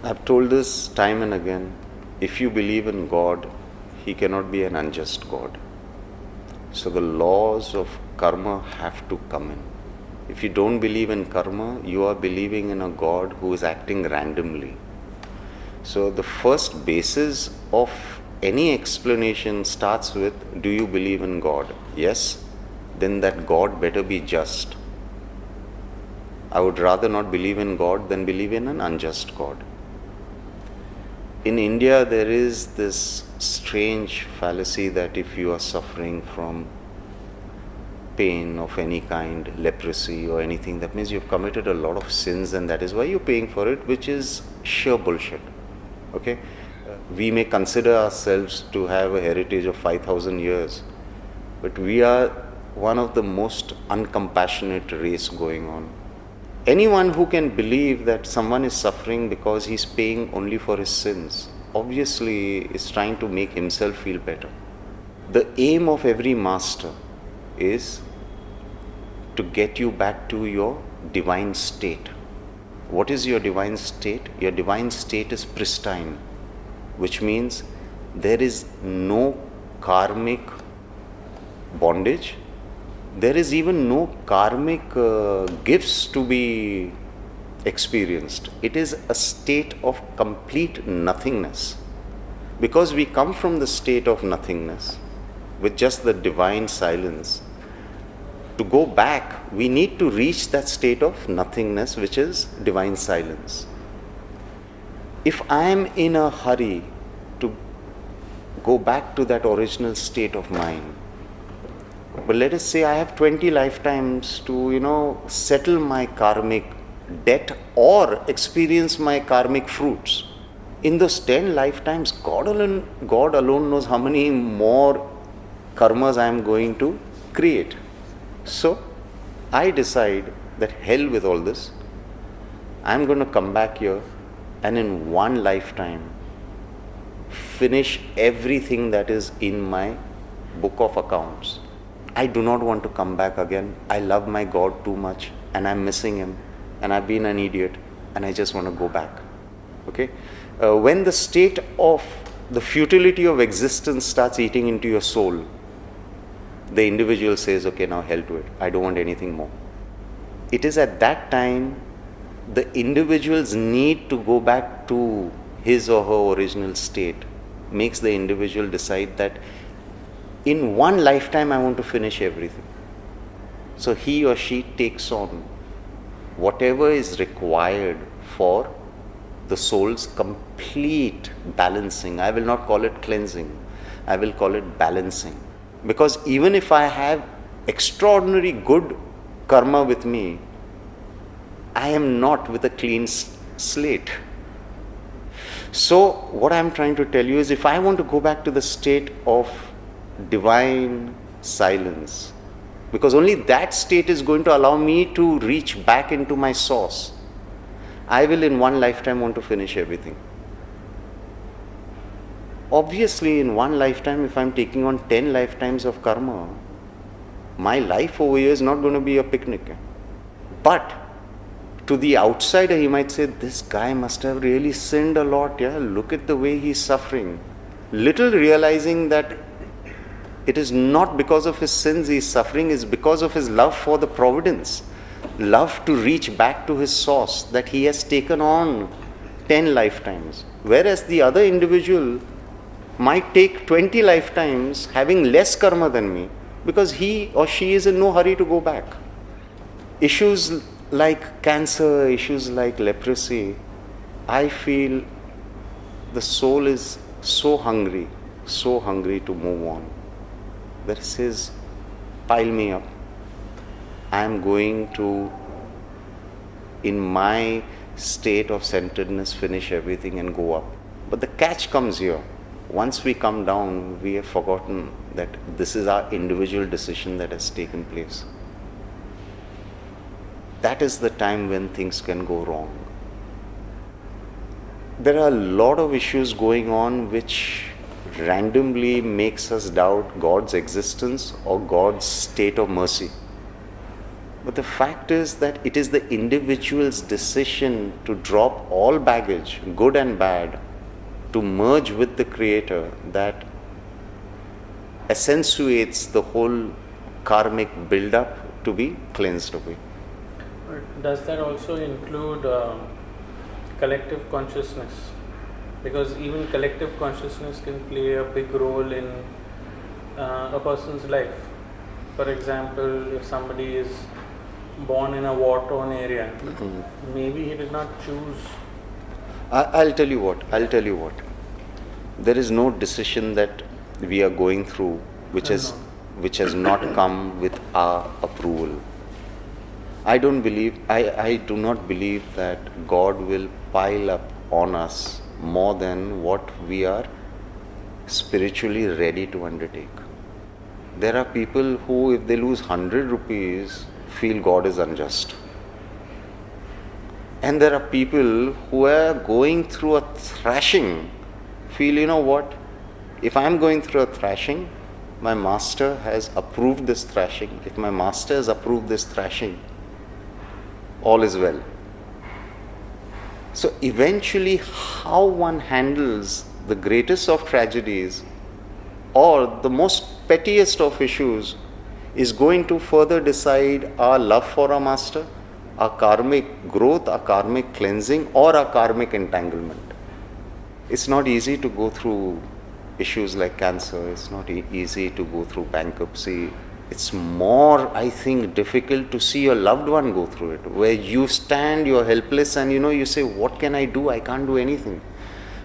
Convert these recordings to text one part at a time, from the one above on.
I've told this time and again. If you believe in God, He cannot be an unjust God. So the laws of karma have to come in. If you don't believe in karma, you are believing in a God who is acting randomly. So the first basis of any explanation starts with, do you believe in God? Yes, then that God better be just. I would rather not believe in God than believe in an unjust God. In India, there is this strange fallacy that if you are suffering from pain of any kind, leprosy or anything, that means you've committed a lot of sins and that is why you're paying for it, which is sheer bullshit. Okay? We may consider ourselves to have a heritage of 5,000 years, but we are one of the most uncompassionate race going on. Anyone who can believe that someone is suffering because he's paying only for his sins, obviously is trying to make himself feel better. The aim of every master is to get you back to your divine state. What is your divine state? Your divine state is pristine, which means there is no karmic bondage. There is even no karmic gifts to be experienced. It is a state of complete nothingness. Because we come from the state of nothingness with just the divine silence, to go back, we need to reach that state of nothingness, which is divine silence. If I am in a hurry to go back to that original state of mind, but let us say I have 20 lifetimes to, settle my karmic debt or experience my karmic fruits. In those 10 lifetimes, God alone knows how many more karmas I am going to create. So, I decide that hell with all this. I am going to come back here and in one lifetime finish everything that is in my book of accounts. I do not want to come back again. I love my God too much and I'm missing Him and I've been an idiot and I just want to go back. Okay? When the state of the futility of existence starts eating into your soul, the individual says, okay, now hell to it. I don't want anything more. It is at that time the individual's need to go back to his or her original state makes the individual decide that in one lifetime I want to finish everything. So he or she takes on whatever is required for the soul's complete balancing. I will not call it cleansing. I will call it balancing. Because even if I have extraordinary good karma with me, I am not with a clean slate. So what I am trying to tell you is, if I want to go back to the state of divine silence, because only that state is going to allow me to reach back into my source, I will in one lifetime want to finish everything. Obviously, in one lifetime, if I'm taking on 10 lifetimes of karma, my life over here is not going to be a picnic. But to the outsider, he might say, this guy must have really sinned a lot. Yeah, look at the way he's suffering. Little realizing that it is not because of his sins he's suffering, it's because of his love for the providence, love to reach back to his source, that he has taken on 10 lifetimes. Whereas the other individual might take 20 lifetimes having less karma than me, because he or she is in no hurry to go back. Issues like cancer, issues like leprosy, I feel the soul is so hungry to move on, that it says, pile me up. I am going to, in my state of centeredness, finish everything and go up. But the catch comes here. Once we come down, we have forgotten that this is our individual decision that has taken place. That is the time when things can go wrong. There are a lot of issues going on which randomly makes us doubt God's existence or God's state of mercy. But the fact is that it is the individual's decision to drop all baggage, good and bad, to merge with the Creator, that accentuates the whole karmic build-up to be cleansed away. Does that also include collective consciousness? Because even collective consciousness can play a big role in a person's life. For example, if somebody is born in a war-torn area, maybe he did not choose. I'll tell you what. There is no decision that we are going through which has not come with our approval. I do not believe that God will pile up on us more than what we are spiritually ready to undertake. There are people who, if they lose 100 rupees, feel God is unjust. And there are people who are going through a thrashing, feel, you know what, if I am going through a thrashing, my master has approved this thrashing. If my master has approved this thrashing, all is well. So eventually, how one handles the greatest of tragedies or the most pettiest of issues is going to further decide our love for our master, our karmic growth, our karmic cleansing, or our karmic entanglement. It's not easy to go through issues like cancer. It's not easy to go through bankruptcy. It's more, I think, difficult to see your loved one go through it, where you stand, you're helpless, and you say, what can I do? I can't do anything.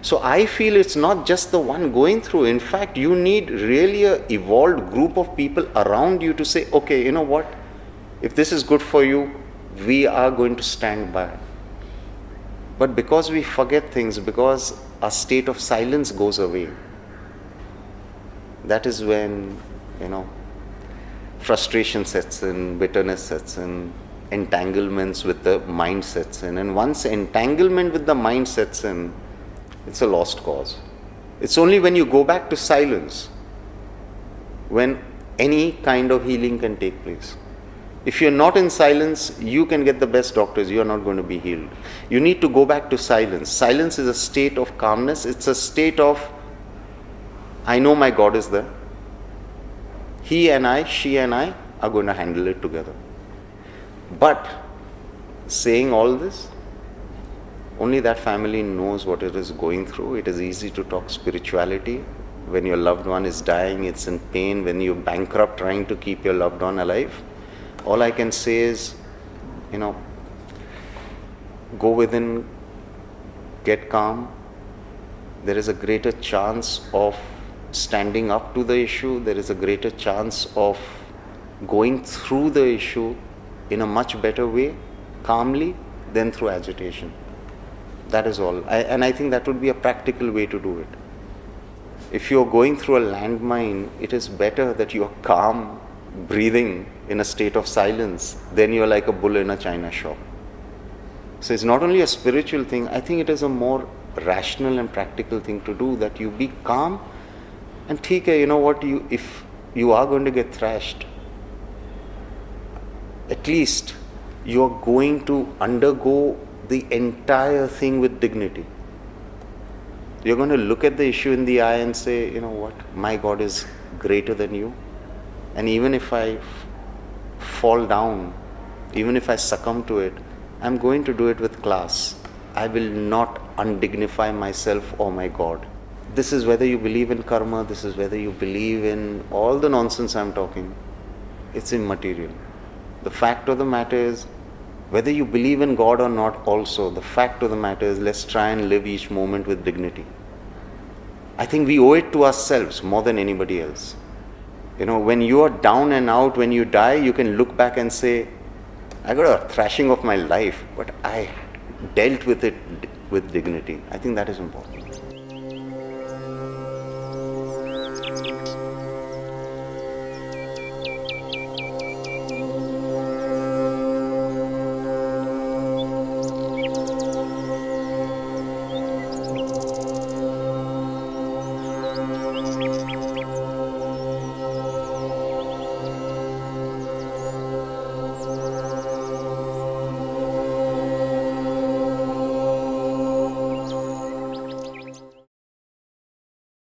So I feel it's not just the one going through. In fact, you need really an evolved group of people around you to say, okay, you know what? If this is good for you, we are going to stand by. But because we forget things, because our state of silence goes away, that is when, frustration sets in, bitterness sets in, entanglements with the mind sets in. And once entanglement with the mind sets in, it's a lost cause. It's only when you go back to silence when any kind of healing can take place. If you're not in silence, you can get the best doctors, you are not going to be healed. You need to go back to silence. Silence is a state of calmness. It's a state of, I know my God is there. He and I, she and I are going to handle it together. But saying all this, only that family knows what it is going through. It is easy to talk spirituality. When your loved one is dying, it's in pain. When you're bankrupt trying to keep your loved one alive, all I can say is, go within, get calm. There is a greater chance of standing up to the issue. There is a greater chance of going through the issue in a much better way, calmly, than through agitation. That is all. And I think that would be a practical way to do it. If you're going through a landmine, it is better that you're calm, breathing in a state of silence, than you're like a bull in a china shop. So it's not only a spiritual thing, I think it is a more rational and practical thing to do, that you be calm and you know what, if you are going to get thrashed, at least you are going to undergo the entire thing with dignity. You're going to look at the issue in the eye and say, you know what, my God is greater than you. And even if I fall down, even if I succumb to it, I'm going to do it with class. I will not undignify myself or my God. This is whether you believe in karma, this is whether you believe in all the nonsense I'm talking. It's immaterial. The fact of the matter is, whether you believe in God or not also, the fact of the matter is, let's try and live each moment with dignity. I think we owe it to ourselves more than anybody else. When you are down and out, when you die, you can look back and say, I got a thrashing of my life, but I dealt with it with dignity. I think that is important.